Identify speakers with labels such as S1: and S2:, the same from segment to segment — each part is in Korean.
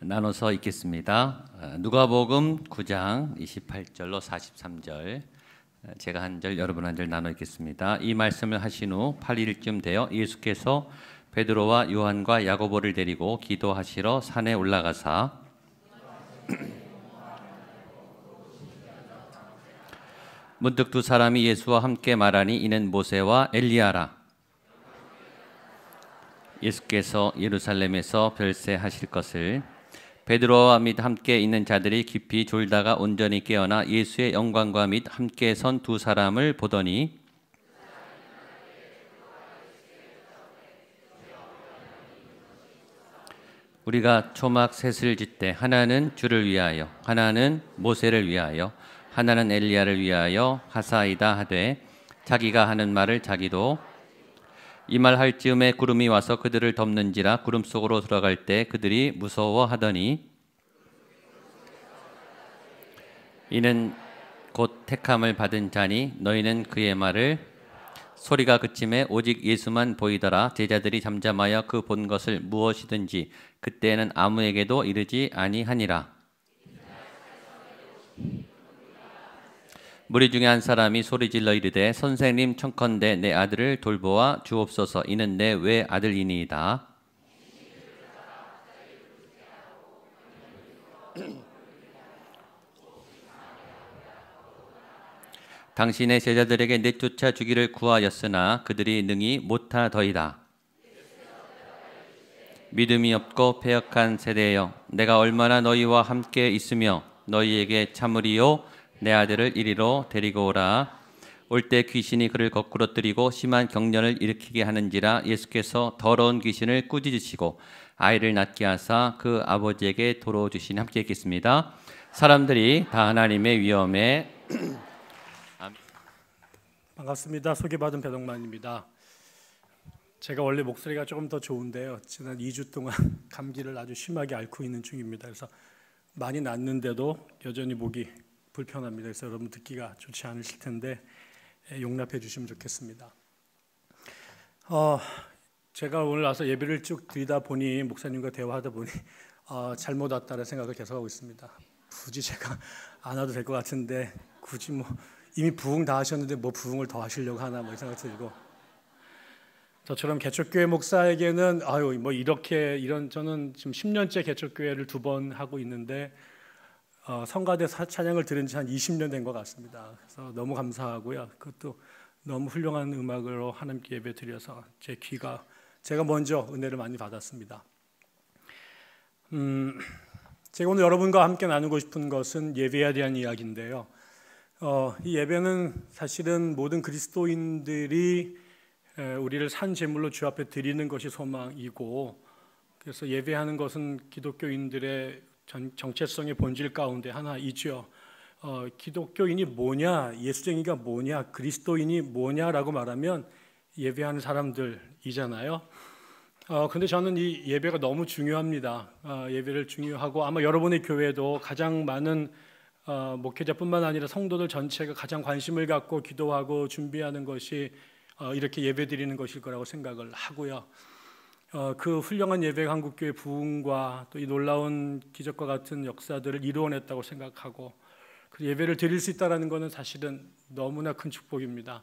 S1: 나눠서 읽겠습니다. 누가복음 9장 28절로 43절, 제가 한 절 여러분 한 절 나눠 읽겠습니다. 이 말씀을 하신 후 8일쯤 되어 예수께서 베드로와 요한과 야고보를 데리고 기도하시러 산에 올라가사 문득 두 사람이 예수와 함께 말하니 이는 모세와 엘리야라. 예수께서 예루살렘에서 별세하실 것을 베드로와 및 함께 있는 자들이 깊이 졸다가 온전히 깨어나 예수의 영광과 및 함께 선 두 사람을 보더니 우리가 초막 셋을 짓되 하나는 주를 위하여, 하나는 모세를 위하여, 하나는 엘리야를 위하여 하사이다 하되 자기가 하는 말을 자기도 이 말 할 즈음에 구름이 와서 그들을 덮는지라. 구름 속으로 들어갈 때 그들이 무서워하더니 이는 곧 택함을 받은 자니 너희는 그의 말을. 소리가 그침에 오직 예수만 보이더라. 제자들이 잠잠하여 그 본 것을 무엇이든지 그때는 아무에게도 이르지 아니하니라. 무리 중에 한 사람이 소리질러 이르되 선생님, 청컨대 내 아들을 돌보아 주옵소서. 이는 내 외아들이니이다. 당신의 제자들에게 내쫓아 주기를 구하였으나 그들이 능히 못하더이다. 믿음이 없고 패역한 세대여, 내가 얼마나 너희와 함께 있으며 너희에게 참으리요. 내 아들을 이리로 데리고 오라. 올 때 귀신이 그를 거꾸로 뜨리고 심한 경련을 일으키게 하는지라. 예수께서 더러운 귀신을 꾸짖으시고 아이를 낳게 하사 그 아버지에게 도로 주시니. 함께 읽겠습니다. 사람들이 다 하나님의 위엄에
S2: 반갑습니다. 소개받은 배동만입니다. 제가 원래 목소리가 조금 더 좋은데요, 지난 2주 동안 감기를 아주 심하게 앓고 있는 중입니다. 그래서 많이 낫는데도 여전히 목이 불편합니다. 그래서 여러분 듣기가 좋지 않으실 텐데 용납해 주시면 좋겠습니다. 제가 오늘 와서 예배를 쭉 드리다 보니, 목사님과 대화하다 보니 잘못 왔다는 생각을 계속하고 있습니다. 굳이 제가 안 와도 될 것 같은데 굳이 이미 부흥 다 하셨는데 부흥을 더 하시려고 하나 이 생각 들고, 저처럼 개척교회 목사에게는 저는 지금 10년째 개척교회를 2번 하고 있는데 성가대 찬양을 들은 지 한 20년 된 것 같습니다. 그래서 너무 감사하고요. 그것도 너무 훌륭한 음악으로 하나님께 예배 드려서 제가 먼저 은혜를 많이 받았습니다. 제가 오늘 여러분과 함께 나누고 싶은 것은 예배에 대한 이야기인데요. 이 예배는 사실은 모든 그리스도인들이 우리를 산 제물로 주 앞에 드리는 것이 소망이고, 그래서 예배하는 것은 기독교인들의 정체성의 본질 가운데 하나이죠. 기독교인이 뭐냐, 예수쟁이가 뭐냐, 그리스도인이 뭐냐라고 말하면 예배하는 사람들이잖아요. 근데 저는 이 예배가 너무 중요합니다. 예배를 중요하고, 아마 여러분의 교회도 가장 많은 목회자뿐만 아니라 성도들 전체가 가장 관심을 갖고 기도하고 준비하는 것이 이렇게 예배 드리는 것일 거라고 생각을 하고요. 그 훌륭한 예배가 한국교회 부흥과 또 이 놀라운 기적과 같은 역사들을 이루어냈다고 생각하고, 그 예배를 드릴 수 있다는 것은 사실은 너무나 큰 축복입니다.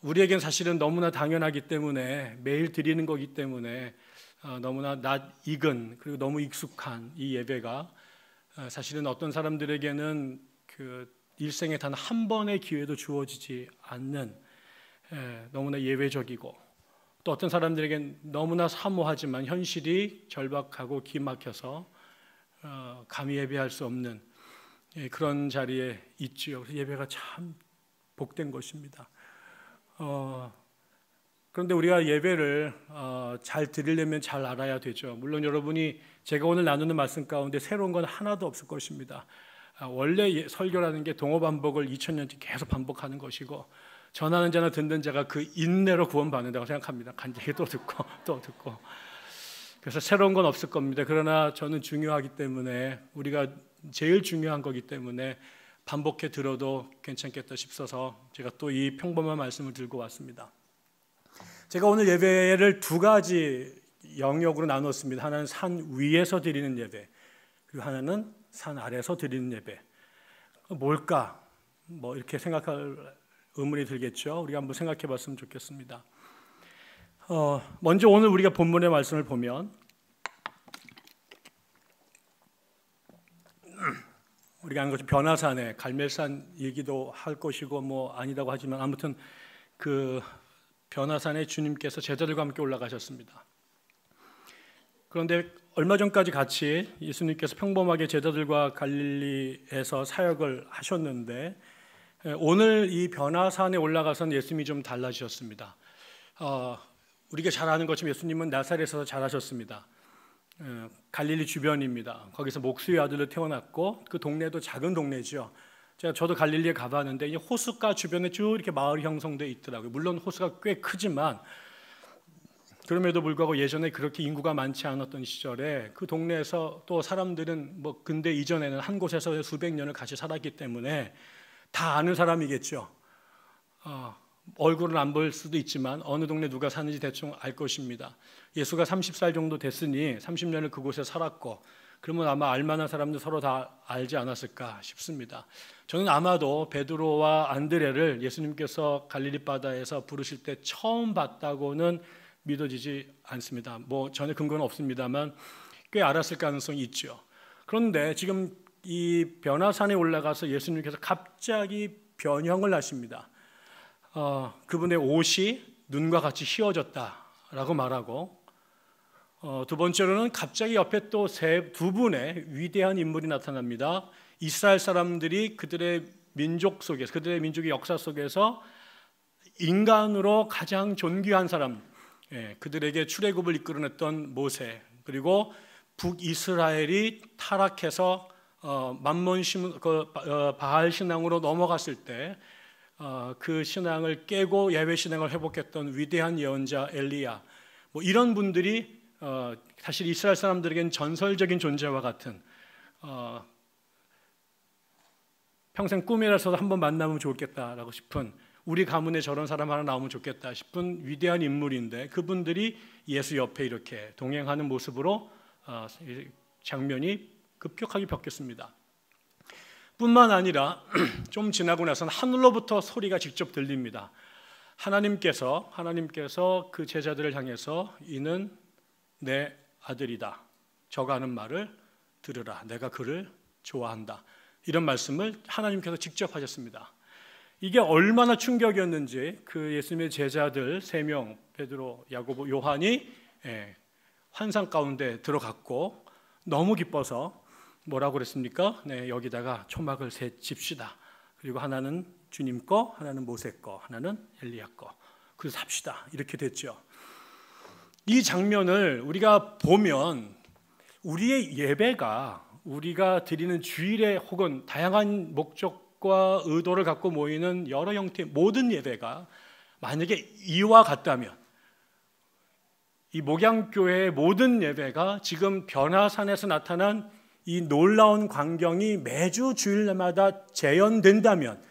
S2: 우리에겐 사실은 너무나 당연하기 때문에, 매일 드리는 거기 때문에 너무나 낯익은, 그리고 너무 익숙한 이 예배가 사실은 어떤 사람들에게는 그 일생에 단 한 번의 기회도 주어지지 않는 너무나 예외적이고, 또 어떤 사람들에게는 너무나 사모하지만 현실이 절박하고 기막혀서 감히 예배할 수 없는 그런 자리에 있지요. 그래서 예배가 참 복된 것입니다. 그런데 우리가 예배를 잘 드리려면 잘 알아야 되죠. 물론 여러분이 제가 오늘 나누는 말씀 가운데 새로운 건 하나도 없을 것입니다. 원래 설교라는 게 동어 반복을 2000년째 계속 반복하는 것이고, 전하는 자나 듣는 자가 그 인내로 구원받는다고 생각합니다. 간절히 또 듣고 또 듣고. 그래서 새로운 건 없을 겁니다. 그러나 저는 중요하기 때문에, 우리가 제일 중요한 거기 때문에 반복해 들어도 괜찮겠다 싶어서 제가 또 이 평범한 말씀을 들고 왔습니다. 제가 오늘 예배를 두 가지 영역으로 나눴습니다. 하나는 산 위에서 드리는 예배, 그리고 하나는 산 아래에서 드리는 예배. 뭘까? 뭐 이렇게 생각할 의문이 들겠죠. 우리가 한번 생각해 봤으면 좋겠습니다. 먼저 오늘 우리가 본문의 말씀을 보면 우리가 하는 것이 변화산에 갈멜산 얘기도 할 것이고 뭐 아니다고 하지만 아무튼 그 변화산에 주님께서 제자들과 함께 올라가셨습니다. 그런데 얼마 전까지 같이 예수님께서 평범하게 제자들과 갈릴리에서 사역을 하셨는데 오늘 이 변화산에 올라가서는 예수님이 좀 달라지셨습니다. 우리가 잘 아는 것처럼 예수님은 나사렛에서 자라셨습니다. 갈릴리 주변입니다. 거기서 목수의 아들로 태어났고 그 동네도 작은 동네죠. 저도 갈릴리에 가봤는데 이 호숫가 주변에 쭉 이렇게 마을이 형성되어 있더라고요. 물론 호수가 꽤 크지만 그럼에도 불구하고 예전에 그렇게 인구가 많지 않았던 시절에 그 동네에서 또 사람들은 뭐 근대 이전에는 한 곳에서 수백 년을 같이 살았기 때문에 다 아는 사람이겠죠. 얼굴은 안 볼 수도 있지만 어느 동네 누가 사는지 대충 알 것입니다. 예수가 30살 정도 됐으니 30년을 그곳에 살았고 그러면 아마 알만한 사람들 서로 다 알지 않았을까 싶습니다. 저는 아마도 베드로와 안드레를 예수님께서 갈릴리 바다에서 부르실 때 처음 봤다고는 믿어지지 않습니다. 뭐 전혀 근거는 없습니다만 꽤 알았을 가능성이 있죠. 그런데 지금 이 변화산에 올라가서 예수님께서 갑자기 변형을 하십니다. 그분의 옷이 눈과 같이 휘어졌다라고 말하고 두 번째로는 갑자기 옆에 또 두 분의 위대한 인물이 나타납니다. 이스라엘 사람들이 그들의 민족 속에서 그들의 민족의 역사 속에서 인간으로 가장 존귀한 사람, 그들에게 출애굽을 이끌어냈던 모세, 그리고 북이스라엘이 타락해서 만몬 바알 신앙으로 넘어갔을 때 그 신앙을 깨고 예외 신앙을 회복했던 위대한 예언자 엘리야, 뭐 이런 분들이 사실 이스라엘 사람들에게는 전설적인 존재와 같은 평생 꿈이라서도 한번 만나면 좋겠다라고 싶은 우리 가문에 저런 사람 하나 나오면 좋겠다 싶은 위대한 인물인데 그분들이 예수 옆에 이렇게 동행하는 모습으로 장면이 급격하게 바뀌었습니다. 뿐만 아니라 좀 지나고 나서는 하늘로부터 소리가 직접 들립니다. 하나님께서 그 제자들을 향해서 이는 내 아들이다. 저가 하는 말을 들으라. 내가 그를 좋아한다. 이런 말씀을 하나님께서 직접 하셨습니다. 이게 얼마나 충격이었는지 그 예수님의 제자들 3명 베드로, 야고보, 요한이 환상 가운데 들어갔고 너무 기뻐서 뭐라고 그랬습니까? 여기다가 초막을 짓시다. 그리고 하나는 주님 거, 하나는 모세 거, 하나는 엘리야 거. 그래서 삽시다. 이렇게 됐죠. 이 장면을 우리가 보면 우리의 예배가 우리가 드리는 주일에 혹은 다양한 목적과 의도를 갖고 모이는 여러 형태의 모든 예배가 만약에 이와 같다면 이 목양교회의 모든 예배가 지금 변화산에서 나타난 이 놀라운 광경이 매주 주일마다 재현된다면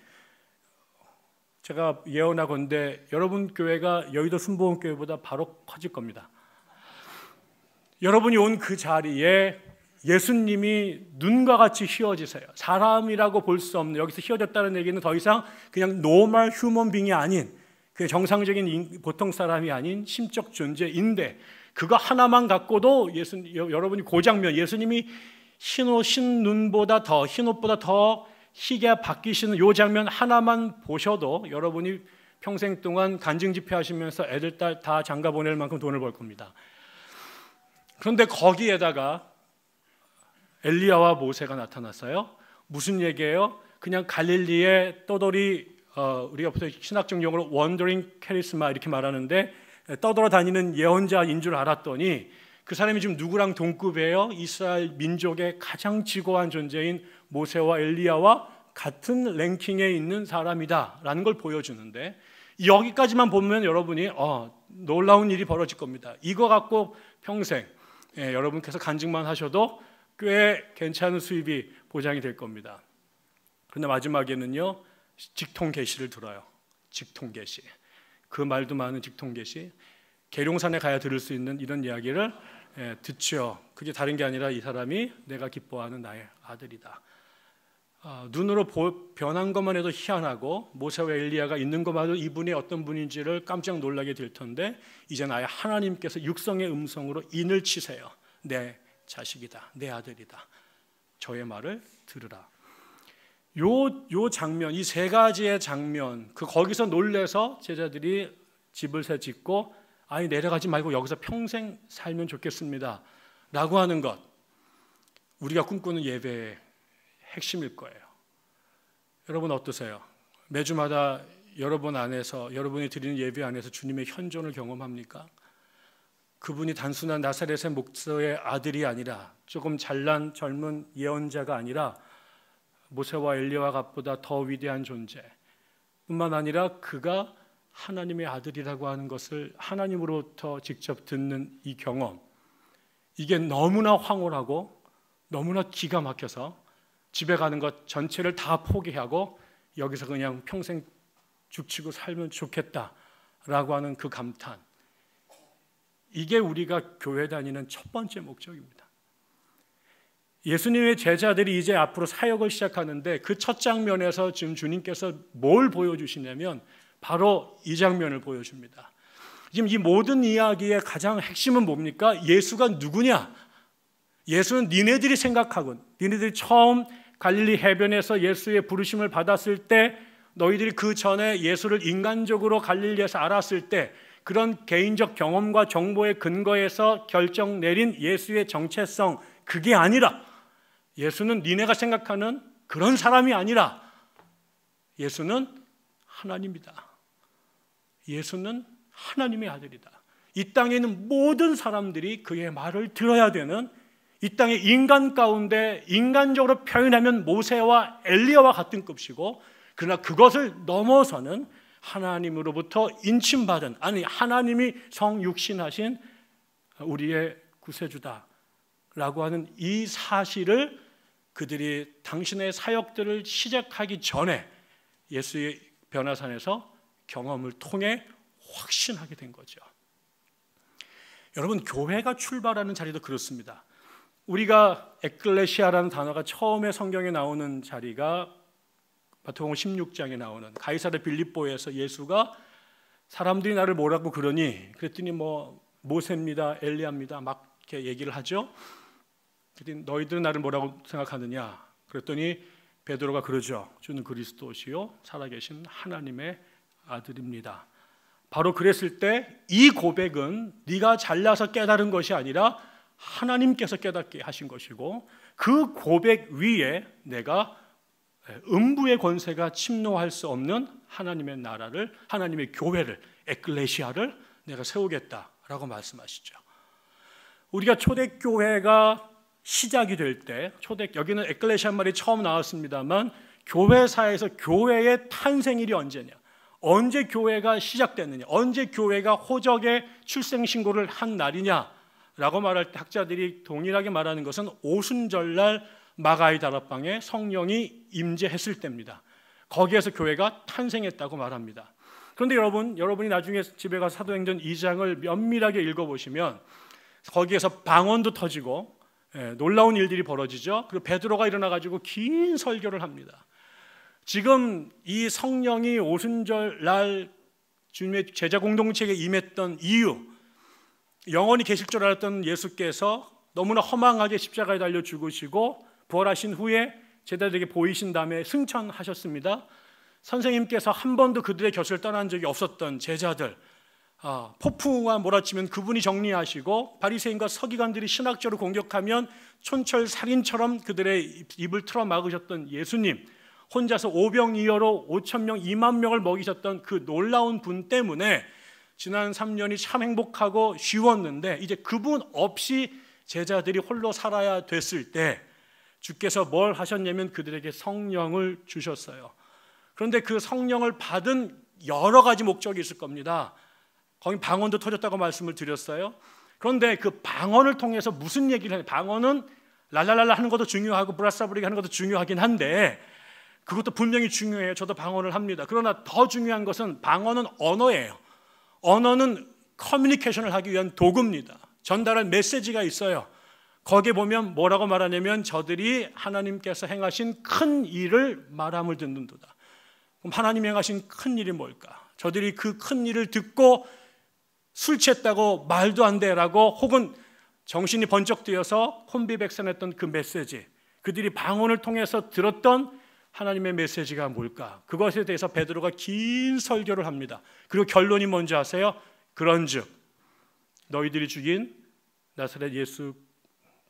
S2: 제가 예언하건대 여러분 교회가 여의도 순복음교회보다 바로 커질 겁니다. 여러분이 온 그 자리에 예수님이 눈과 같이 휘어지세요. 사람이라고 볼 수 없는, 여기서 휘어졌다는 얘기는 더 이상 그냥 노멀 휴먼 빙이 아닌 그 정상적인 보통 사람이 아닌 심적 존재인데 그거 하나만 갖고도 여러분이 그 장면, 예수님이 흰 눈보다 더, 흰 옷보다 더 희게 바뀌시는 이 장면 하나만 보셔도 여러분이 평생 동안 간증 집회하시면서 애들 딸 다 장가 보낼 만큼 돈을 벌 겁니다. 그런데 거기에다가 엘리야와 모세가 나타났어요. 무슨 얘기예요? 그냥 갈릴리의 떠돌이, 우리가 보통 신학적 용어로 wandering charisma 이렇게 말하는데 떠돌아 다니는 예언자인 줄 알았더니 그 사람이 지금 누구랑 동급이에요? 이스라엘 민족의 가장 지고한 존재인 모세와 엘리야와 같은 랭킹에 있는 사람이다라는 걸 보여주는데 여기까지만 보면 여러분이 놀라운 일이 벌어질 겁니다. 이거 갖고 평생 여러분께서 간증만 하셔도 꽤 괜찮은 수입이 보장이 될 겁니다. 그런데 마지막에는요, 직통 계시를 들어요. 직통 계시. 그 말도 많은 직통 계시. 계룡산에 가야 들을 수 있는 이런 이야기를 듣죠. 그게 다른 게 아니라 이 사람이 내가 기뻐하는 나의 아들이다. 눈으로 변한 것만 해도 희한하고 모세와 엘리야가 있는 것만 해도 이분이 어떤 분인지를 깜짝 놀라게 될 텐데 이제 나의 하나님께서 육성의 음성으로 인을 치세요. 내 자식이다, 내 아들이다. 저의 말을 들으라. 요 장면, 이 세 가지의 장면, 거기서 놀래서 제자들이 집을 새 짓고 아니 내려가지 말고 여기서 평생 살면 좋겠습니다 라고 하는 것, 우리가 꿈꾸는 예배의 핵심일 거예요. 여러분 어떠세요? 매주마다 여러분 안에서, 여러분이 드리는 예배 안에서 주님의 현존을 경험합니까? 그분이 단순한 나사렛의 목사의 아들이 아니라 조금 잘난 젊은 예언자가 아니라 모세와 엘리야와 같보다 더 위대한 존재 뿐만 아니라 그가 하나님의 아들이라고 하는 것을 하나님으로부터 직접 듣는 이 경험, 이게 너무나 황홀하고 너무나 기가 막혀서 집에 가는 것 전체를 다 포기하고 여기서 그냥 평생 죽치고 살면 좋겠다라고 하는 그 감탄, 이게 우리가 교회 다니는 첫 번째 목적입니다. 예수님의 제자들이 이제 앞으로 사역을 시작하는데 그 첫 장면에서 지금 주님께서 뭘 보여주시냐면 바로 이 장면을 보여줍니다. 지금 이 모든 이야기의 가장 핵심은 뭡니까? 예수가 누구냐? 예수는 니네들이 생각하군, 니네들이 처음 갈릴리 해변에서 예수의 부르심을 받았을 때, 너희들이 그 전에 예수를 인간적으로 갈릴리에서 알았을 때 그런 개인적 경험과 정보의 근거에서 결정 내린 예수의 정체성, 그게 아니라 예수는 니네가 생각하는 그런 사람이 아니라 예수는 하나님이다. 예수는 하나님의 아들이다. 이 땅에 있는 모든 사람들이 그의 말을 들어야 되는, 이 땅의 인간 가운데 인간적으로 표현하면 모세와 엘리야와 같은 급이고, 그러나 그것을 넘어서는 하나님으로부터 인침받은, 아니 하나님이 성육신하신 우리의 구세주다라고 하는 이 사실을 그들이 당신의 사역들을 시작하기 전에 예수의 변화산에서 경험을 통해 확신하게 된 거죠. 여러분, 교회가 출발하는 자리도 그렇습니다. 우리가 에클레시아라는 단어가 처음에 성경에 나오는 자리가 마태복음 16장에 나오는 가이사랴 빌립보에서 예수가 사람들이 나를 뭐라고 그러니? 그랬더니 모세입니다, 엘리야입니다 막 이렇게 얘기를 하죠. 그랬더니 너희들은 나를 뭐라고 생각하느냐? 그랬더니 베드로가 그러죠. 주는 그리스도시요 살아계신 하나님의 아들입니다. 바로 그랬을 때 이 고백은 네가 잘나서 깨달은 것이 아니라 하나님께서 깨닫게 하신 것이고, 그 고백 위에 내가 음부의 권세가 침노할 수 없는 하나님의 나라를, 하나님의 교회를, 에클레시아를 내가 세우겠다라고 말씀하시죠. 우리가 초대교회가 시작이 될 때, 여기는 에클레시아 말이 처음 나왔습니다만 교회사에서 교회의 탄생일이 언제냐, 언제 교회가 시작됐느냐, 언제 교회가 호적의 출생신고를 한 날이냐라고 말할 때 학자들이 동일하게 말하는 것은 오순절날 마가의 다락방에 성령이 임재했을 때입니다. 거기에서 교회가 탄생했다고 말합니다. 그런데 여러분이 나중에 집에 가서 사도행전 2장을 면밀하게 읽어보시면 거기에서 방언도 터지고 놀라운 일들이 벌어지죠. 그리고 베드로가 일어나가지고 긴 설교를 합니다. 지금 이 성령이 오순절날 주님의 제자 공동체에 임했던 이유, 영원히 계실 줄 알았던 예수께서 너무나 허망하게 십자가에 달려 죽으시고 부활하신 후에 제자들에게 보이신 다음에 승천하셨습니다. 선생님께서 한 번도 그들의 곁을 떠난 적이 없었던 제자들, 폭풍우가 몰아치면 그분이 정리하시고 바리새인과 서기관들이 신학적으로 공격하면 촌철살인처럼 그들의 입을 틀어 막으셨던 예수님, 혼자서 오병이어로 5,000명, 2만 명을 먹이셨던 그 놀라운 분 때문에 지난 3년이 참 행복하고 쉬웠는데, 이제 그분 없이 제자들이 홀로 살아야 됐을 때 주께서 뭘 하셨냐면 그들에게 성령을 주셨어요. 그런데 그 성령을 받은 여러 가지 목적이 있을 겁니다. 거기 방언도 터졌다고 말씀을 드렸어요. 그런데 그 방언을 통해서 무슨 얘기를 해요? 방언은 랄랄랄라 하는 것도 중요하고 브라사브리기 하는 것도 중요하긴 한데, 그것도 분명히 중요해요. 저도 방언을 합니다. 그러나 더 중요한 것은 방언은 언어예요. 언어는 커뮤니케이션을 하기 위한 도구입니다. 전달할 메시지가 있어요. 거기에 보면 뭐라고 말하냐면 저들이 하나님께서 행하신 큰 일을 말함을 듣는도다. 그럼 하나님이 행하신 큰 일이 뭘까? 저들이 그 큰 일을 듣고 술 취했다고 말도 안 돼라고 혹은 정신이 번쩍 뜨여서 혼비백산했던 그 메시지, 그들이 방언을 통해서 들었던 하나님의 메시지가 뭘까? 그것에 대해서 베드로가 긴 설교를 합니다. 그리고 결론이 뭔지 아세요? 그런즉 너희들이 죽인 나사렛 예수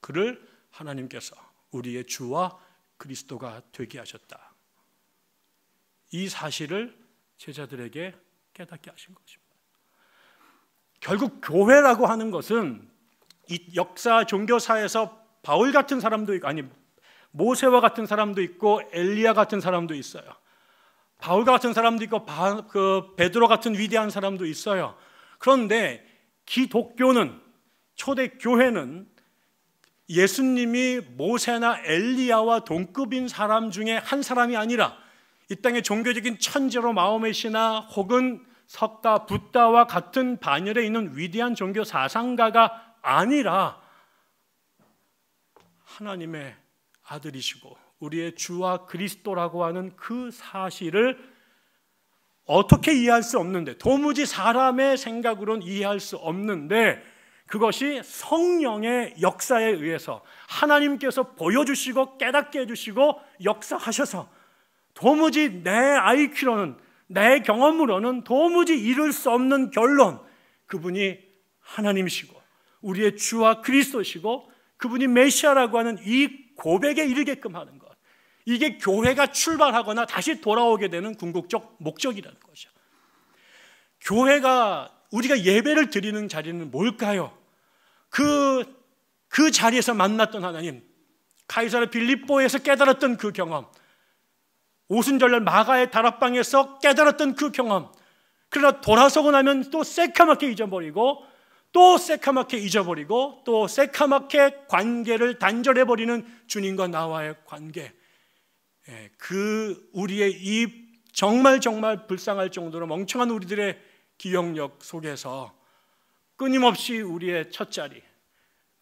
S2: 그를 하나님께서 우리의 주와 그리스도가 되게 하셨다. 이 사실을 제자들에게 깨닫게 하신 것입니다. 결국 교회라고 하는 것은 이 역사 종교사에서 바울 같은 사람도 있고, 아니 모세와 같은 사람도 있고 엘리야 같은 사람도 있어요. 바울 같은 사람도 있고 베드로 같은 위대한 사람도 있어요. 그런데 기독교는, 초대 교회는 예수님이 모세나 엘리야와 동급인 사람 중에 한 사람이 아니라 이 땅의 종교적인 천재로 마호메시나 혹은 석가, 붓다와 같은 반열에 있는 위대한 종교 사상가가 아니라 하나님의 아들이시고 우리의 주와 그리스도라고 하는 그 사실을 어떻게 이해할 수 없는데, 도무지 사람의 생각으로는 이해할 수 없는데, 그것이 성령의 역사에 의해서 하나님께서 보여주시고 깨닫게 해주시고 역사하셔서 도무지 내 IQ로는, 내 경험으로는 도무지 이룰 수 없는 결론, 그분이 하나님이시고 우리의 주와 그리스도시고 그분이 메시아라고 하는 이 고백에 이르게끔 하는 것, 이게 교회가 출발하거나 다시 돌아오게 되는 궁극적 목적이라는 거죠. 교회가, 우리가 예배를 드리는 자리는 뭘까요? 그 자리에서 만났던 하나님, 가이사랴 빌립보에서 깨달았던 그 경험, 오순절날 마가의 다락방에서 깨달았던 그 경험, 그러나 돌아서고 나면 또 새카맣게 잊어버리고 또 새카맣게 잊어버리고 또 새카맣게 관계를 단절해버리는 주님과 나와의 관계, 그 우리의 이 정말 불쌍할 정도로 멍청한 우리들의 기억력 속에서 끊임없이 우리의 첫자리,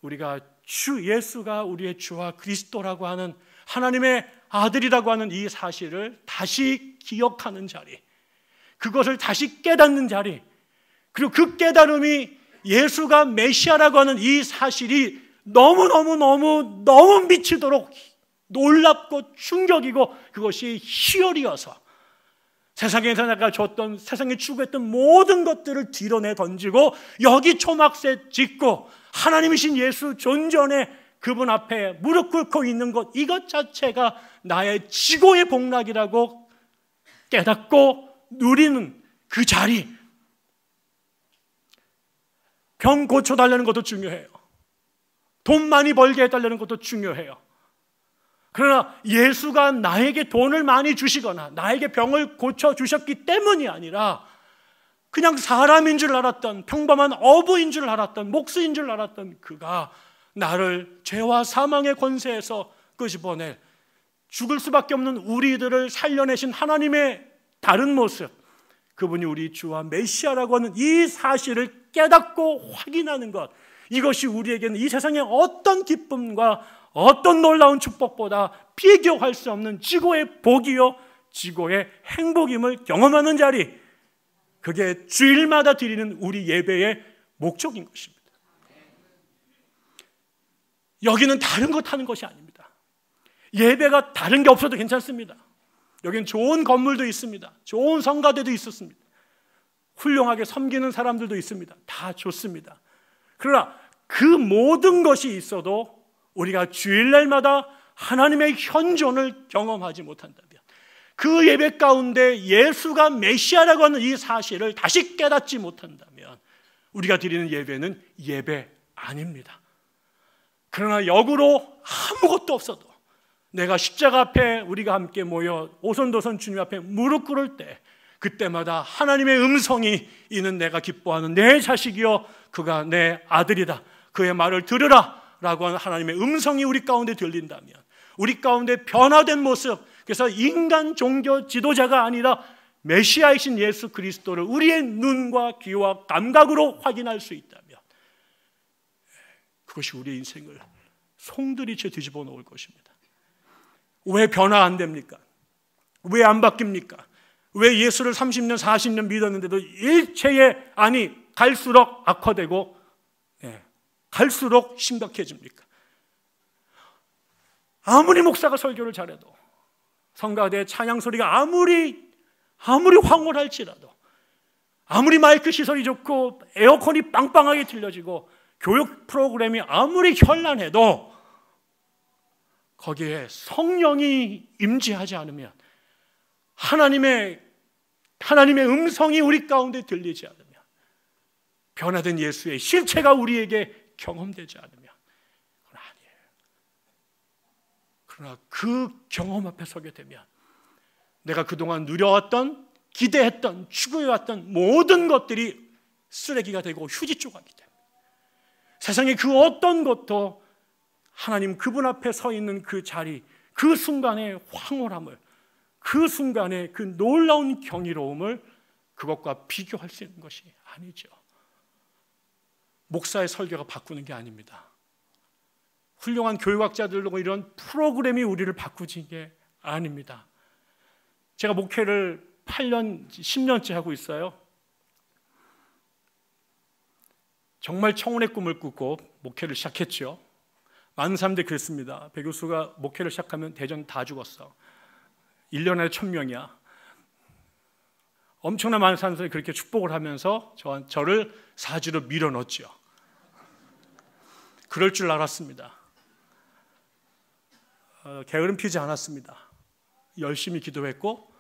S2: 우리가 주 예수가 우리의 주와 그리스도라고 하는 하나님의 아들이라고 하는 이 사실을 다시 기억하는 자리, 그것을 다시 깨닫는 자리, 그리고 그 깨달음이 예수가 메시아라고 하는 이 사실이 너무 미치도록 놀랍고 충격이고 그것이 희열이어서 세상에서 내가 줬던, 세상에 추구했던 모든 것들을 뒤로내 던지고 여기 초막새 짓고 하나님이신 예수 존전에 그분 앞에 무릎 꿇고 있는 것, 이것 자체가 나의 지고의 복락이라고 깨닫고 누리는 그 자리. 병 고쳐달라는 것도 중요해요. 돈 많이 벌게 해달라는 것도 중요해요. 그러나 예수가 나에게 돈을 많이 주시거나 나에게 병을 고쳐주셨기 때문이 아니라 그냥 사람인 줄 알았던, 평범한 어부인 줄 알았던, 목수인 줄 알았던 그가 나를 죄와 사망의 권세에서 끄집어낼, 죽을 수밖에 없는 우리들을 살려내신 하나님의 다른 모습, 그분이 우리 주와 메시아라고 하는 이 사실을 깨닫고 확인하는 것, 이것이 우리에게는 이 세상의 어떤 기쁨과 어떤 놀라운 축복보다 비교할 수 없는 지고의 복이요 지고의 행복임을 경험하는 자리, 그게 주일마다 드리는 우리 예배의 목적인 것입니다. 여기는 다른 것 하는 것이 아닙니다. 예배가 다른 게 없어도 괜찮습니다. 여기는 좋은 건물도 있습니다. 좋은 성가대도 있었습니다. 훌륭하게 섬기는 사람들도 있습니다. 다 좋습니다. 그러나 그 모든 것이 있어도 우리가 주일날마다 하나님의 현존을 경험하지 못한다면, 그 예배 가운데 예수가 메시아라고 하는 이 사실을 다시 깨닫지 못한다면 우리가 드리는 예배는 예배 아닙니다. 그러나 역으로 아무것도 없어도 내가 십자가 앞에 우리가 함께 모여 오손도손 주님 앞에 무릎 꿇을 때, 그때마다 하나님의 음성이, 이는 내가 기뻐하는 내 자식이요 그가 내 아들이다, 그의 말을 들으라 라고 하는 하나님의 음성이 우리 가운데 들린다면, 우리 가운데 변화된 모습, 그래서 인간 종교 지도자가 아니라 메시아이신 예수 그리스도를 우리의 눈과 귀와 감각으로 확인할 수 있다면 그것이 우리의 인생을 송두리째 뒤집어 놓을 것입니다. 왜 변화 안 됩니까? 왜 안 바뀝니까? 왜 예수를 30년, 40년 믿었는데도 일체의 갈수록 악화되고 갈수록 심각해집니까? 아무리 목사가 설교를 잘해도, 성가대 찬양 소리가 아무리 황홀할지라도, 아무리 마이크 시설이 좋고 에어컨이 빵빵하게 틀려지고 교육 프로그램이 아무리 현란해도 거기에 성령이 임재하지 않으면, 하나님의 음성이 우리 가운데 들리지 않으면, 변화된 예수의 실체가 우리에게 경험되지 않으면 그건 아니에요. 그러나 그 경험 앞에 서게 되면 내가 그동안 누려왔던, 기대했던, 추구해왔던 모든 것들이 쓰레기가 되고 휴지 조각이 됩니다. 세상의 그 어떤 것도 하나님 그분 앞에 서 있는 그 자리, 그 순간의 황홀함을, 그 순간의 그 놀라운 경이로움을 그것과 비교할 수 있는 것이 아니죠. 목사의 설교가 바꾸는 게 아닙니다. 훌륭한 교육학자들로 이런 프로그램이 우리를 바꾸는 게 아닙니다. 제가 목회를 8년, 10년째 하고 있어요. 정말 청혼의 꿈을 꾸고 목회를 시작했죠. 많은 사람들이 그랬습니다. 배 교수가 목회를 시작하면 대전 다 죽었어. 1년 안에 1000명이야. 엄청난 많은 사람들이 그렇게 축복을 하면서 저를 사지로 밀어넣었죠. 그럴 줄 알았습니다. 게으름 피지 않았습니다. 열심히 기도했고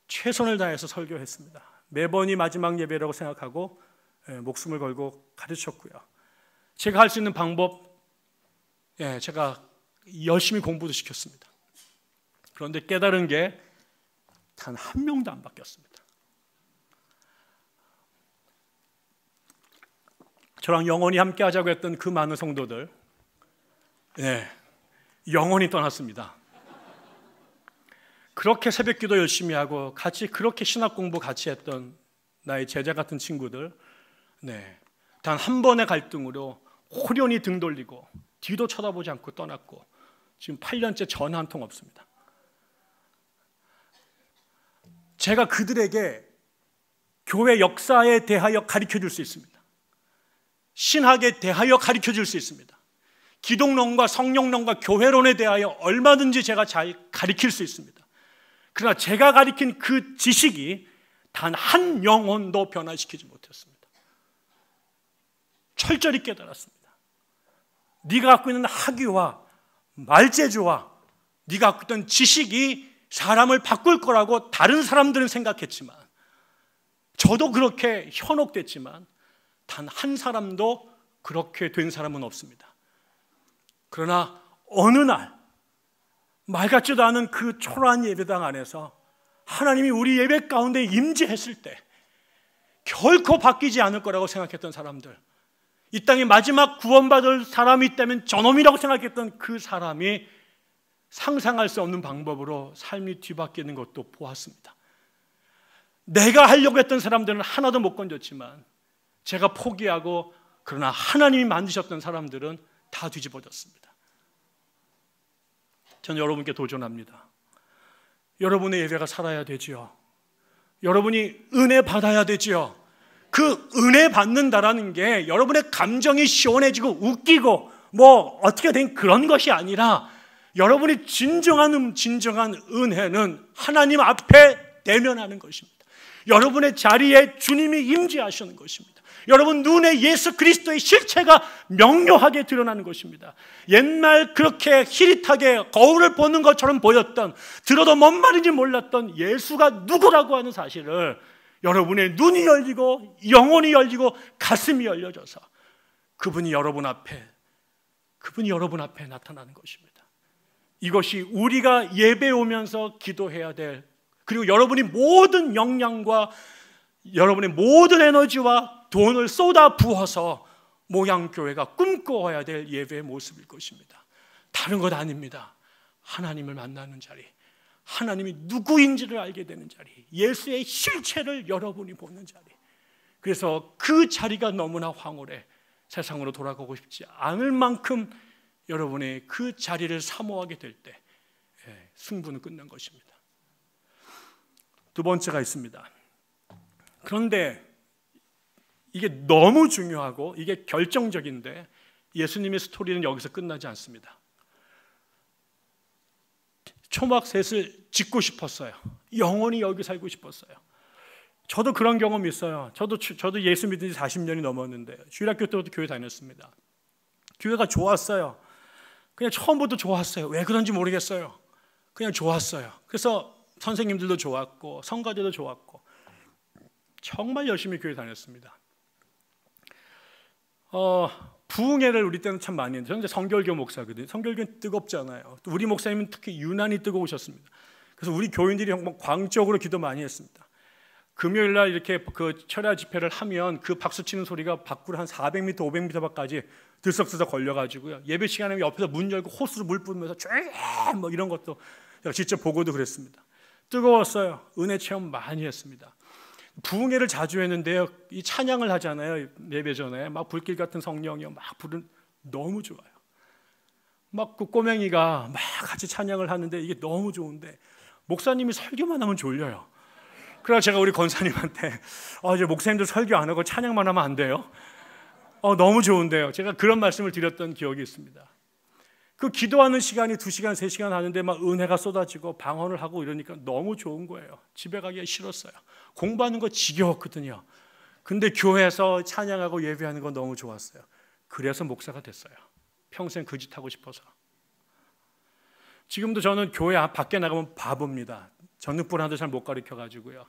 S2: 최선을 다해서 설교했습니다. 매번이 마지막 예배라고 생각하고 목숨을 걸고 가르쳤고요. 제가 할 수 있는 방법, 제가 열심히 공부도 시켰습니다. 그런데 깨달은 게 단 한 명도 안 바뀌었습니다. 저랑 영원히 함께 하자고 했던 그 많은 성도들, 영원히 떠났습니다. 그렇게 새벽기도 열심히 하고 같이 그렇게 신학 공부 같이 했던 나의 제자 같은 친구들, 단 한 번의 갈등으로 호련히 등 돌리고 뒤도 쳐다보지 않고 떠났고 지금 8년째 전화 한 통 없습니다. 제가 그들에게 교회 역사에 대하여 가르쳐줄 수 있습니다. 신학에 대하여 가르쳐줄 수 있습니다. 기독론과 성령론과 교회론에 대하여 얼마든지 제가 잘 가르칠 수 있습니다. 그러나 제가 가르친 그 지식이 단 한 영혼도 변화시키지 못했습니다. 철저히 깨달았습니다. 네가 갖고 있는 학위와 말재주와 네가 갖고 있던 지식이 사람을 바꿀 거라고 다른 사람들은 생각했지만, 저도 그렇게 현혹됐지만 단 한 사람도 그렇게 된 사람은 없습니다. 그러나 어느 날 말 같지도 않은 그 초라한 예배당 안에서 하나님이 우리 예배 가운데 임재했을 때 결코 바뀌지 않을 거라고 생각했던 사람들, 이 땅에 마지막 구원받을 사람이 있다면 저놈이라고 생각했던 그 사람이 상상할 수 없는 방법으로 삶이 뒤바뀌는 것도 보았습니다. 내가 하려고 했던 사람들은 하나도 못 건졌지만 제가 포기하고, 그러나 하나님이 만드셨던 사람들은 다 뒤집어졌습니다. 저는 여러분께 도전합니다. 여러분의 예배가 살아야 되지요. 여러분이 은혜 받아야 되지요. 그 은혜 받는다라는 게 여러분의 감정이 시원해지고 웃기고 뭐 어떻게 된 그런 것이 아니라, 여러분이 진정한 은혜는 하나님 앞에 대면하는 것입니다. 여러분의 자리에 주님이 임재하시는 것입니다. 여러분 눈에 예수 그리스도의 실체가 명료하게 드러나는 것입니다. 옛날 그렇게 희릿하게 거울을 보는 것처럼 보였던, 들어도 뭔 말인지 몰랐던 예수가 누구라고 하는 사실을 여러분의 눈이 열리고 영혼이 열리고 가슴이 열려져서 그분이 여러분 앞에 나타나는 것입니다. 이것이 우리가 예배 오면서 기도해야 될, 그리고 여러분이 모든 역량과 여러분의 모든 에너지와 돈을 쏟아 부어서 모양교회가 꿈꿔야 될 예배의 모습일 것입니다. 다른 것 아닙니다. 하나님을 만나는 자리, 하나님이 누구인지를 알게 되는 자리, 예수의 실체를 여러분이 보는 자리. 그래서 그 자리가 너무나 황홀해 세상으로 돌아가고 싶지 않을 만큼 여러분의 그 자리를 사모하게 될 때 승부는 끝난 것입니다. 두 번째가 있습니다. 그런데 이게 너무 중요하고 이게 결정적인데 예수님의 스토리는 여기서 끝나지 않습니다. 초막셋을 짓고 싶었어요. 영원히 여기 살고 싶었어요. 저도 그런 경험이 있어요. 저도 예수 믿은 지 40년이 넘었는데 주일학교 때부터 교회 다녔습니다. 교회가 좋았어요. 그냥 처음부터 좋았어요. 왜 그런지 모르겠어요. 그냥 좋았어요. 그래서 선생님들도 좋았고 성가대도 좋았고 정말 열심히 교회 다녔습니다. 부흥회를 우리 때는 참 많이 했는데 저는 이제 성결교 목사거든요. 성결교는 뜨겁잖아요. 또 우리 목사님은 특히 유난히 뜨거우셨습니다. 그래서 우리 교인들이 정말 광적으로 기도 많이 했습니다. 금요일 날 이렇게 그 철야 집회를 하면 그 박수 치는 소리가 밖으로 한 400m, 500m까지 들썩들썩 걸려가지고요. 예배 시간에 옆에서 문 열고 호수로 물 뿌리면서 쫙 뭐 이런 것도 제가 직접 보고도 그랬습니다. 뜨거웠어요. 은혜 체험 많이 했습니다. 부흥회를 자주 했는데요. 이 찬양을 하잖아요. 예배 전에 막 불길 같은 성령이요 막 부른 너무 좋아요. 막 그 꼬맹이가 막 같이 찬양을 하는데 이게 너무 좋은데 목사님이 설교만 하면 졸려요. 그래서 제가 우리 권사님한테 이제 목사님들 설교 안 하고 찬양만 하면 안 돼요? 너무 좋은데요. 제가 그런 말씀을 드렸던 기억이 있습니다. 그 기도하는 시간이 2시간, 3시간 하는데 막 은혜가 쏟아지고 방언을 하고 이러니까 너무 좋은 거예요. 집에 가기가 싫었어요. 공부하는 거 지겨웠거든요. 근데 교회에서 찬양하고 예배하는 거 너무 좋았어요. 그래서 목사가 됐어요. 평생 그 짓 하고 싶어서. 지금도 저는 교회 밖에 나가면 바보입니다. 전등불 하나도 잘 못 가르쳐가지고요.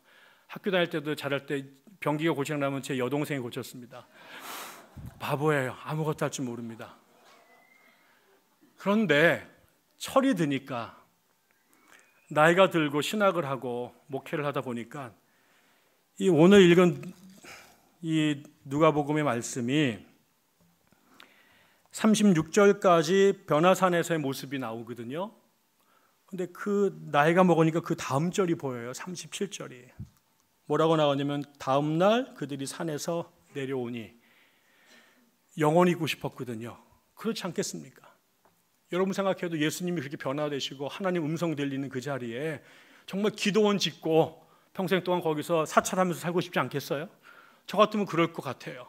S2: 학교 다닐 때도 잘할 때 변기가 고장나면 제 여동생이 고쳤습니다. 바보예요. 아무것도 할 줄 모릅니다. 그런데 철이 드니까 나이가 들고 신학을 하고 목회를 하다 보니까 이 오늘 읽은 이 누가복음의 말씀이 36절까지 변화산에서의 모습이 나오거든요. 근데 그 나이가 먹으니까 그 다음 절이 보여요. 37절이. 뭐라고 나오냐면 다음 날 그들이 산에서 내려오니 영원히 있고 싶었거든요. 그렇지 않겠습니까? 여러분 생각해도 예수님이 그렇게 변화되시고 하나님 음성 들리는 그 자리에 정말 기도원 짓고 평생 동안 거기서 사찰하면서 살고 싶지 않겠어요? 저 같으면 그럴 것 같아요.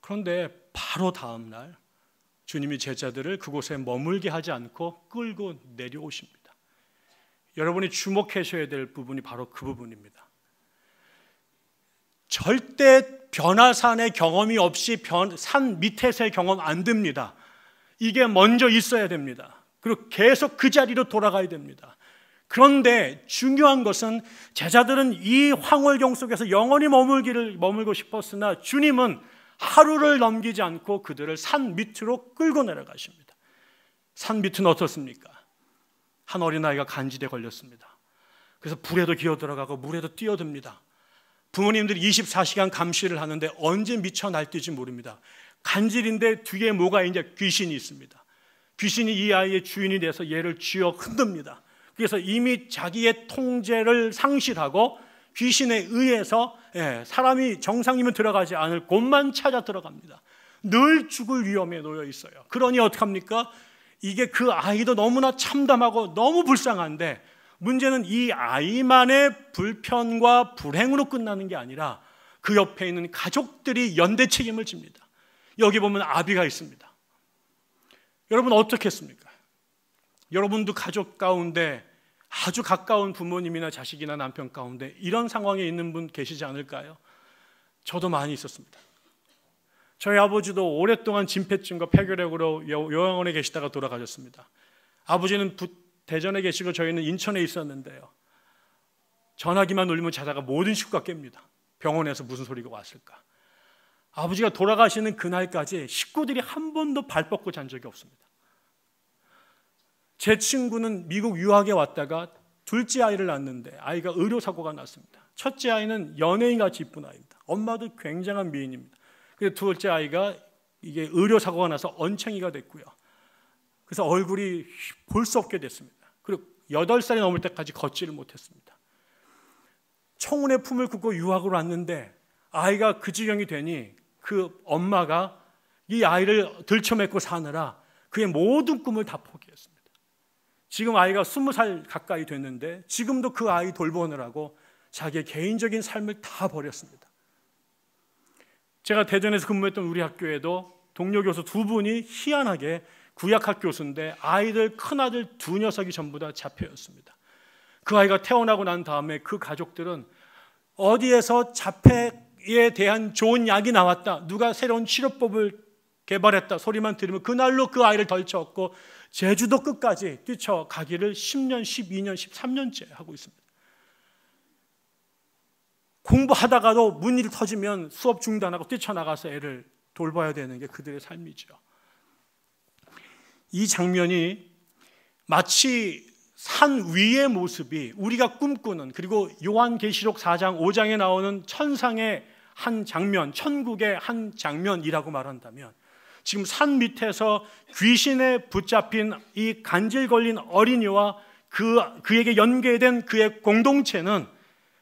S2: 그런데 바로 다음 날 주님이 제자들을 그곳에 머물게 하지 않고 끌고 내려오십니다. 여러분이 주목하셔야 될 부분이 바로 그 부분입니다. 절대 변화산의 경험이 없이 산 밑에서의 경험 안 됩니다. 이게 먼저 있어야 됩니다. 그리고 계속 그 자리로 돌아가야 됩니다. 그런데 중요한 것은 제자들은 이 황홀경 속에서 영원히 머물고 싶었으나 주님은 하루를 넘기지 않고 그들을 산 밑으로 끌고 내려가십니다. 산 밑은 어떻습니까? 한 어린아이가 간질에 걸렸습니다. 그래서 불에도 기어들어가고 물에도 뛰어듭니다. 부모님들이 24시간 감시를 하는데 언제 미쳐 날뛸지 모릅니다. 간질인데 뒤에 뭐가 이제 귀신이 있습니다. 귀신이 이 아이의 주인이 돼서 얘를 쥐어 흔듭니다. 그래서 이미 자기의 통제를 상실하고 귀신에 의해서 사람이 정상이면 들어가지 않을 곳만 찾아 들어갑니다. 늘 죽을 위험에 놓여 있어요. 그러니 어떡합니까? 이게 그 아이도 너무나 참담하고 너무 불쌍한데 문제는 이 아이만의 불편과 불행으로 끝나는 게 아니라 그 옆에 있는 가족들이 연대 책임을 집니다. 여기 보면 아비가 있습니다. 여러분 어떻겠습니까? 여러분도 가족 가운데 아주 가까운 부모님이나 자식이나 남편 가운데 이런 상황에 있는 분 계시지 않을까요? 저도 많이 있었습니다. 저희 아버지도 오랫동안 진폐증과 폐결핵으로 요양원에 계시다가 돌아가셨습니다. 아버지는 대전에 계시고 저희는 인천에 있었는데요. 전화기만 울리면 자다가 모든 식구가 깹니다. 병원에서 무슨 소리가 왔을까? 아버지가 돌아가시는 그날까지 식구들이 한 번도 발 뻗고 잔 적이 없습니다. 제 친구는 미국 유학에 왔다가 둘째 아이를 낳았는데 아이가 의료사고가 났습니다. 첫째 아이는 연예인같이 이쁜 아이입니다. 엄마도 굉장한 미인입니다. 그래서 둘째 아이가 이게 의료사고가 나서 언챙이가 됐고요. 그래서 얼굴이 볼 수 없게 됐습니다. 그리고 8살이 넘을 때까지 걷지를 못했습니다. 청혼의 품을 굽고 유학을 왔는데 아이가 그 지경이 되니 그 엄마가 이 아이를 들쳐맺고 사느라 그의 모든 꿈을 다 포기했습니다. 지금 아이가 20살 가까이 됐는데 지금도 그 아이 돌보느라고 자기의 개인적인 삶을 다 버렸습니다. 제가 대전에서 근무했던 우리 학교에도 동료 교수 2분이 희한하게 구약학 교수인데 아이들 큰아들 2 녀석이 전부 다 자폐였습니다. 그 아이가 태어나고 난 다음에 그 가족들은 어디에서 자폐에 대한 좋은 약이 나왔다, 누가 새로운 치료법을 개발했다 소리만 들으면 그날로 그 아이를 덜쳐업고 제주도 끝까지 뛰쳐가기를 10년, 12년, 13년째 하고 있습니다. 공부하다가도 문일이 터지면 수업 중단하고 뛰쳐나가서 애를 돌봐야 되는 게 그들의 삶이죠. 이 장면이 마치 산 위의 모습이 우리가 꿈꾸는, 그리고 요한계시록 4장 5장에 나오는 천상의 한 장면, 천국의 한 장면이라고 말한다면, 지금 산 밑에서 귀신에 붙잡힌 이 간질 걸린 어린이와 그에게 연계된 그의 공동체는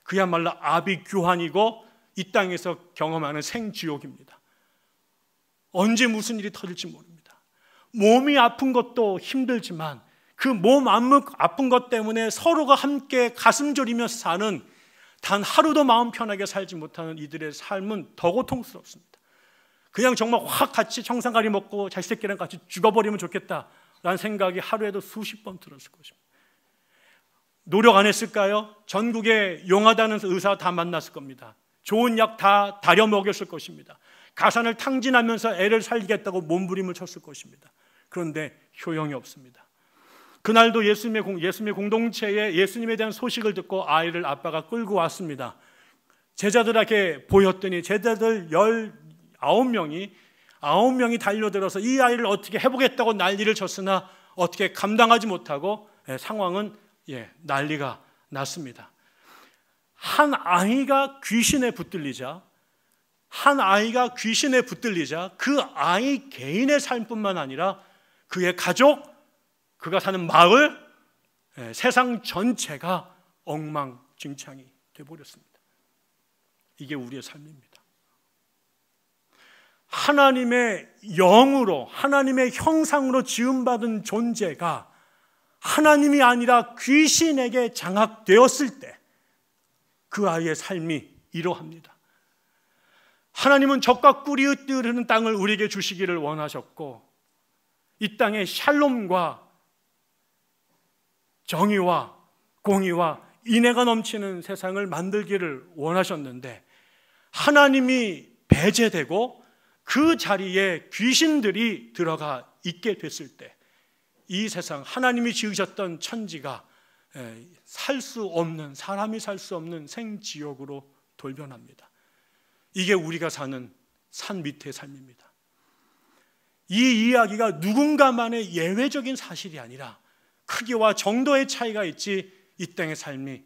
S2: 그야말로 아비규환이고 이 땅에서 경험하는 생지옥입니다. 언제 무슨 일이 터질지 모릅니다. 몸이 아픈 것도 힘들지만 그 몸 아픈 것 때문에 서로가 함께 가슴 졸이며 사는, 단 하루도 마음 편하게 살지 못하는 이들의 삶은 더 고통스럽습니다. 그냥 정말 확 같이 청산가리 먹고 자식새끼랑 같이 죽어버리면 좋겠다라는 생각이 하루에도 수십 번 들었을 것입니다. 노력 안 했을까요? 전국에 용하다는 의사 다 만났을 겁니다. 좋은 약 다 다려 먹였을 것입니다. 가산을 탕진하면서 애를 살리겠다고 몸부림을 쳤을 것입니다. 그런데 효용이 없습니다. 그날도 예수님의 공동체에 예수님에 대한 소식을 듣고 아이를 아빠가 끌고 왔습니다. 제자들에게 보였더니 제자들 9명이 달려들어서 이 아이를 어떻게 해보겠다고 난리를 쳤으나 어떻게 감당하지 못하고 상황은 난리가 났습니다. 한 아이가 귀신에 붙들리자 그 아이 개인의 삶뿐만 아니라 그의 가족, 그가 사는 마을, 세상 전체가 엉망진창이 되어버렸습니다. 이게 우리의 삶입니다. 하나님의 영으로, 하나님의 형상으로 지음받은 존재가 하나님이 아니라 귀신에게 장악되었을 때 그 아이의 삶이 이러합니다. 하나님은 젖과 꿀이 흐르는 땅을 우리에게 주시기를 원하셨고, 이 땅에 샬롬과 정의와 공의와 인애가 넘치는 세상을 만들기를 원하셨는데, 하나님이 배제되고 그 자리에 귀신들이 들어가 있게 됐을 때 이 세상, 하나님이 지으셨던 천지가 사람이 살 수 없는 생지옥으로 돌변합니다. 이게 우리가 사는 산 밑의 삶입니다. 이 이야기가 누군가만의 예외적인 사실이 아니라 크기와 정도의 차이가 있지 이 땅의 삶이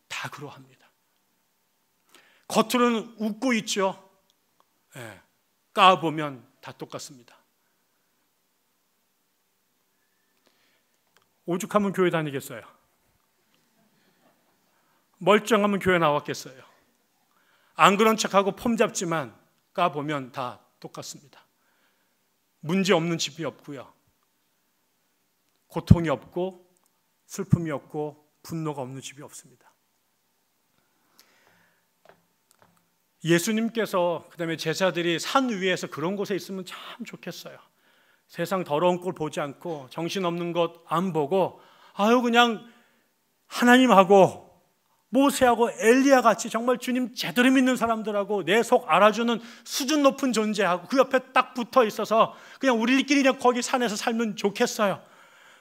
S2: 다 그러합니다. 겉으로는 웃고 있죠. 까보면 다 똑같습니다. 오죽하면 교회 다니겠어요? 멀쩡하면 교회 나왔겠어요? 안 그런 척하고 폼 잡지만 까보면 다 똑같습니다. 문제 없는 집이 없고요, 고통이 없고 슬픔이 없고 분노가 없는 집이 없습니다. 예수님께서, 그다음에 제자들이 산 위에서 그런 곳에 있으면 참 좋겠어요. 세상 더러운 꼴 보지 않고 정신없는 것 안 보고 그냥 하나님하고 모세하고 엘리야 같이 정말 주님 제대로 믿는 사람들하고 내 속 알아주는 수준 높은 존재하고 그 옆에 딱 붙어 있어서 그냥 우리끼리 그냥 거기 산에서 살면 좋겠어요.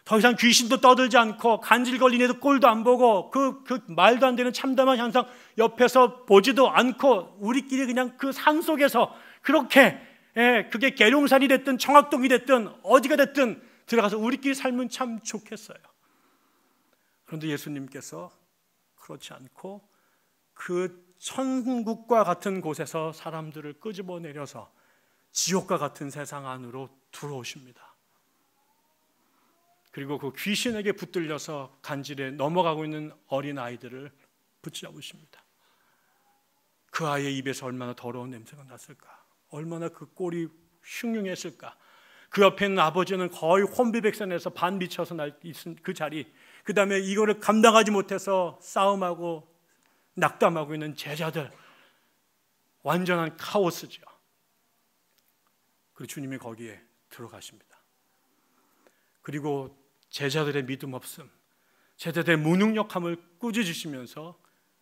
S2: 더 이상 귀신도 떠들지 않고 간질 걸린 애도 꼴도 안 보고 그 말도 안 되는 참담한 현상 옆에서 보지도 않고 우리끼리 그냥 그 산 속에서 그렇게, 그게 계룡산이 됐든 청학동이 됐든 어디가 됐든 들어가서 우리끼리 살면 참 좋겠어요. 그런데 예수님께서 그렇지 않고 그 천국과 같은 곳에서 사람들을 끄집어내려서 지옥과 같은 세상 안으로 들어오십니다. 그리고 그 귀신에게 붙들려서 간질에 넘어가고 있는 어린 아이들을 붙잡으십니다. 그 아이의 입에서 얼마나 더러운 냄새가 났을까? 얼마나 그 꼴이 흉흉했을까? 그 옆에 있는 아버지는 거의 혼비백산해서 반 미쳐서 있은 그 자리, 그 다음에 이거를 감당하지 못해서 싸움하고 낙담하고 있는 제자들, 완전한 카오스죠. 그리고 주님이 거기에 들어가십니다. 그리고 제자들의 믿음 없음, 제자들의 무능력함을 꾸짖으시면서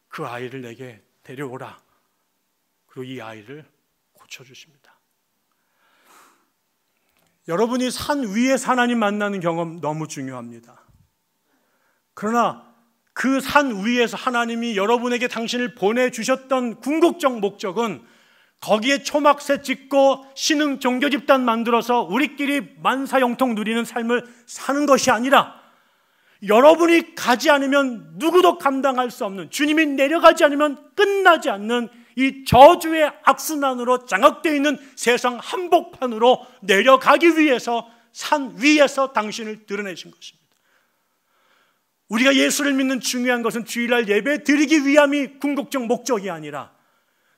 S2: 그 아이를 내게 데려오라. 그리고 이 아이를 고쳐주십니다. 여러분이 산 위에서 하나님 만나는 경험 너무 중요합니다. 그러나 그 산 위에서 하나님이 여러분에게 당신을 보내주셨던 궁극적 목적은 거기에 초막새 짓고 신흥 종교 집단 만들어서 우리끼리 만사형통 누리는 삶을 사는 것이 아니라, 여러분이 가지 않으면 누구도 감당할 수 없는, 주님이 내려가지 않으면 끝나지 않는 이 저주의 악순환으로 장악되어 있는 세상 한복판으로 내려가기 위해서 산 위에서 당신을 드러내신 것입니다. 우리가 예수를 믿는 중요한 것은 주일날 예배 드리기 위함이 궁극적 목적이 아니라,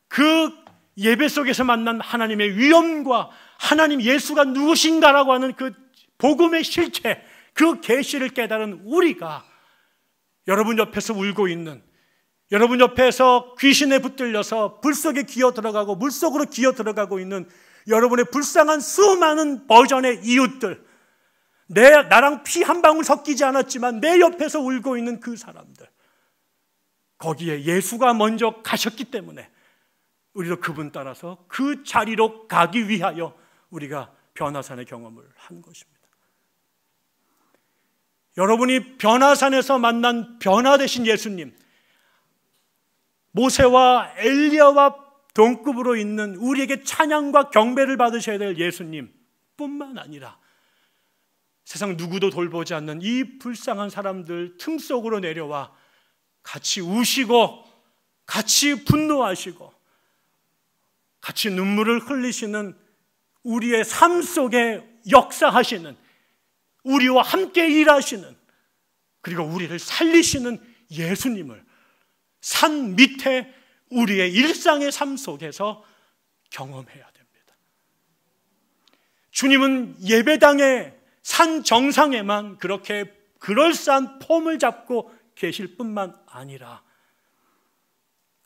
S2: 그 예배 속에서 만난 하나님의 위엄과 하나님 예수가 누구신가라고 하는 그 복음의 실체, 그 계시를 깨달은 우리가, 여러분 옆에서 울고 있는, 여러분 옆에서 귀신에 붙들려서 불 속에 기어 들어가고 물속으로 기어 들어가고 있는 여러분의 불쌍한 수많은 버전의 이웃들, 나랑 피 한 방울 섞이지 않았지만 내 옆에서 울고 있는 그 사람들, 거기에 예수가 먼저 가셨기 때문에 우리도 그분 따라서 그 자리로 가기 위하여 우리가 변화산의 경험을 한 것입니다. 여러분이 변화산에서 만난 변화되신 예수님, 모세와 엘리야와 동급으로 있는 우리에게 찬양과 경배를 받으셔야 될 예수님 뿐만 아니라, 세상 누구도 돌보지 않는 이 불쌍한 사람들 틈 속으로 내려와 같이 우시고 같이 분노하시고 같이 눈물을 흘리시는, 우리의 삶 속에 역사하시는, 우리와 함께 일하시는, 그리고 우리를 살리시는 예수님을 산 밑에 우리의 일상의 삶 속에서 경험해야 됩니다. 주님은 예배당에 산 정상에만 그렇게 그럴싸한 폼을 잡고 계실 뿐만 아니라,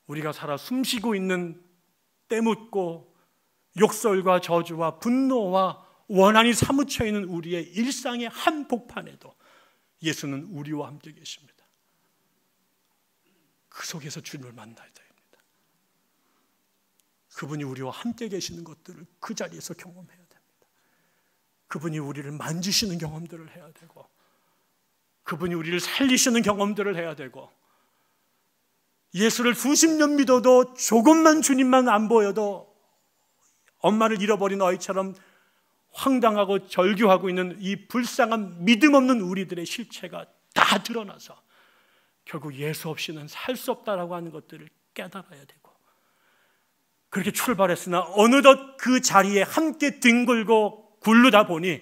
S2: 우리가 살아 숨쉬고 있는 때묻고 욕설과 저주와 분노와 원한이 사무쳐 있는 우리의 일상의 한복판에도 예수는 우리와 함께 계십니다. 그 속에서 주님을 만나야 됩니다. 그분이 우리와 함께 계시는 것들을 그 자리에서 경험해야 됩니다. 그분이 우리를 만지시는 경험들을 해야 되고, 그분이 우리를 살리시는 경험들을 해야 되고, 예수를 수십 년 믿어도 조금만 주님만 안 보여도 엄마를 잃어버린 어이처럼 황당하고 절규하고 있는 이 불쌍한 믿음 없는 우리들의 실체가 다 드러나서 결국 예수 없이는 살 수 없다라고 하는 것들을 깨달아야 되고, 그렇게 출발했으나 어느덧 그 자리에 함께 뒹굴고 굴르다 보니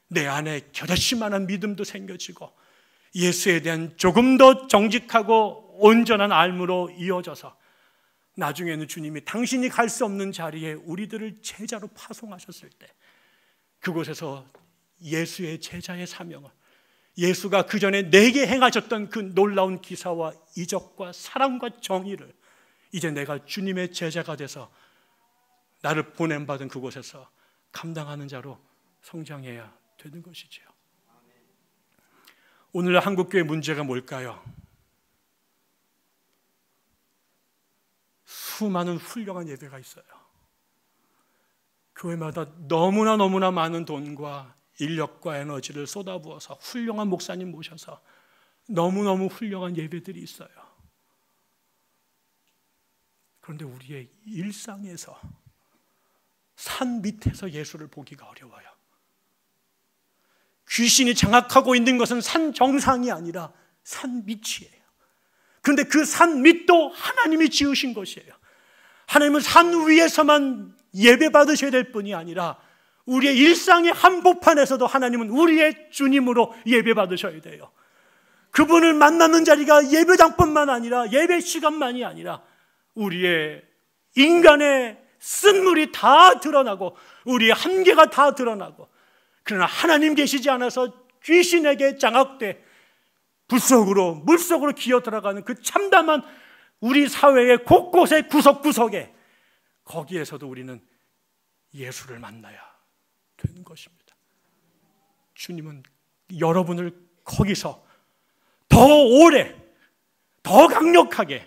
S2: 내 안에 겨자씨만한 믿음도 생겨지고 예수에 대한 조금 더 정직하고 온전한 알므로 이어져서 나중에는 주님이 당신이 갈 수 없는 자리에 우리들을 제자로 파송하셨을 때, 그곳에서 예수의 제자의 사명을, 예수가 그 전에 내게 행하셨던 그 놀라운 기사와 이적과 사랑과 정의를 이제 내가 주님의 제자가 돼서 나를 보냄받은 그곳에서 감당하는 자로 성장해야 되는 것이지요. 오늘 한국교회 문제가 뭘까요? 수많은 훌륭한 예배가 있어요. 교회마다 너무나 많은 돈과 인력과 에너지를 쏟아부어서 훌륭한 목사님 모셔서 너무너무 훌륭한 예배들이 있어요. 그런데 우리의 일상에서, 산 밑에서 예수를 보기가 어려워요. 귀신이 장악하고 있는 것은 산 정상이 아니라 산 밑이에요. 그런데 그 산 밑도 하나님이 지으신 것이에요. 하나님은 산 위에서만 예배 받으셔야 될 뿐이 아니라 우리의 일상의 한복판에서도 하나님은 우리의 주님으로 예배받으셔야 돼요. 그분을 만나는 자리가 예배당뿐만 아니라 예배 시간만이 아니라 우리의 인간의 쓴물이 다 드러나고 우리의 한계가 다 드러나고, 그러나 하나님 계시지 않아서 귀신에게 장악돼 불속으로 물속으로 기어 들어가는 그 참담한 우리 사회의 곳곳의 구석구석에, 거기에서도 우리는 예수를 만나야 되는 것입니다. 주님은 여러분을 거기서 더 오래, 더 강력하게,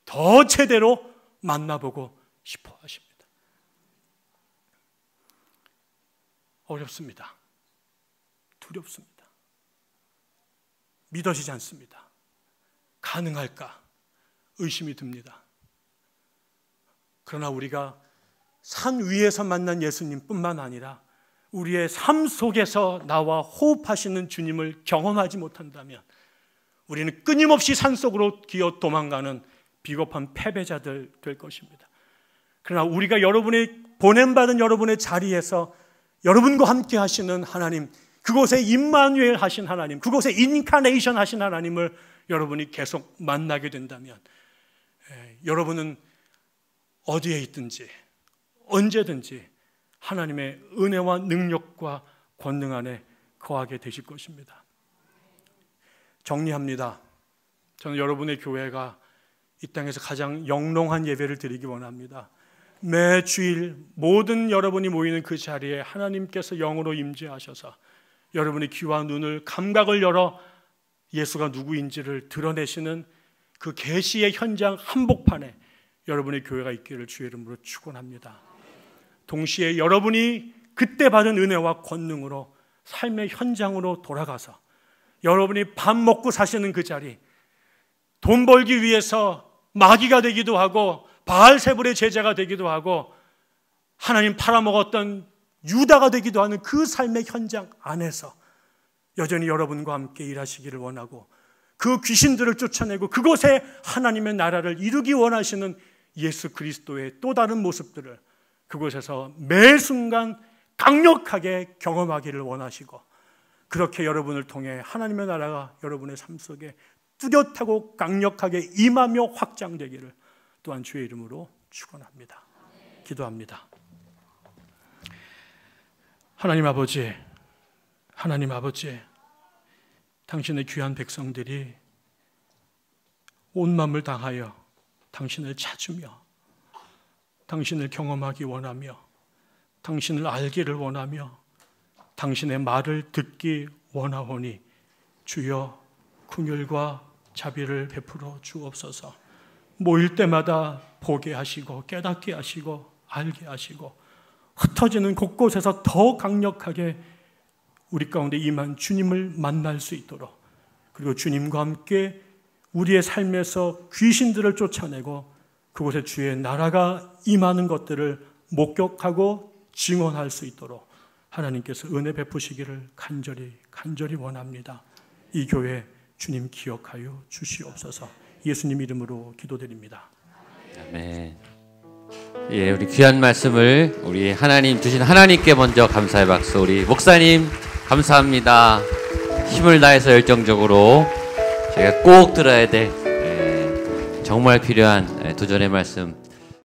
S2: 더 제대로 만나보고 싶어 하십니다. 어렵습니다. 두렵습니다. 믿어지지 않습니다. 가능할까 의심이 듭니다. 그러나 우리가 산 위에서 만난 예수님뿐만 아니라 우리의 삶 속에서 나와 호흡하시는 주님을 경험하지 못한다면 우리는 끊임없이 산속으로 기어 도망가는 비겁한 패배자들 될 것입니다. 그러나 우리가 여러분의 보냄받은 여러분의 자리에서 여러분과 함께 하시는 하나님, 그곳에 임마누엘 하신 하나님, 그곳에 인카네이션 하신 하나님을 여러분이 계속 만나게 된다면 여러분은 어디에 있든지 언제든지 하나님의 은혜와 능력과 권능 안에 거하게 되실 것입니다. 정리합니다. 저는 여러분의 교회가 이 땅에서 가장 영롱한 예배를 드리기 원합니다. 매 주일 모든 여러분이 모이는 그 자리에 하나님께서 영으로 임재하셔서 여러분의 귀와 눈을, 감각을 열어 예수가 누구인지를 드러내시는 그 계시의 현장 한복판에 여러분의 교회가 있기를 주의 이름으로 축원합니다. 동시에 여러분이 그때 받은 은혜와 권능으로 삶의 현장으로 돌아가서 여러분이 밥 먹고 사시는 그 자리, 돈 벌기 위해서 마귀가 되기도 하고 바알세불의 제자가 되기도 하고 하나님 팔아먹었던 유다가 되기도 하는 그 삶의 현장 안에서 여전히 여러분과 함께 일하시기를 원하고, 그 귀신들을 쫓아내고 그곳에 하나님의 나라를 이루기 원하시는 예수 그리스도의 또 다른 모습들을 그곳에서 매 순간 강력하게 경험하기를 원하시고, 그렇게 여러분을 통해 하나님의 나라가 여러분의 삶 속에 뚜렷하고 강력하게 임하며 확장되기를 또한 주의 이름으로 축원합니다. 기도합니다. 하나님 아버지, 하나님 아버지, 당신의 귀한 백성들이 온 마음을 다하여 당신을 찾으며 당신을 경험하기 원하며 당신을 알기를 원하며 당신의 말을 듣기 원하오니 주여 긍휼과 자비를 베풀어 주옵소서. 모일 때마다 보게 하시고 깨닫게 하시고 알게 하시고 흩어지는 곳곳에서 더 강력하게 우리 가운데 임한 주님을 만날 수 있도록, 그리고 주님과 함께 우리의 삶에서 귀신들을 쫓아내고 그곳에 주의 나라가 임하는 것들을 목격하고 증언할 수 있도록 하나님께서 은혜 베푸시기를 간절히 원합니다. 이 교회 주님 기억하여 주시옵소서. 예수님 이름으로 기도드립니다.
S1: 아멘. 예, 우리 귀한 말씀을 우리 하나님 주신 하나님께 먼저 감사의 박수. 우리 목사님 감사합니다. 힘을 다해서 열정적으로 저희가 꼭 들어야 될 정말 필요한 도전의 말씀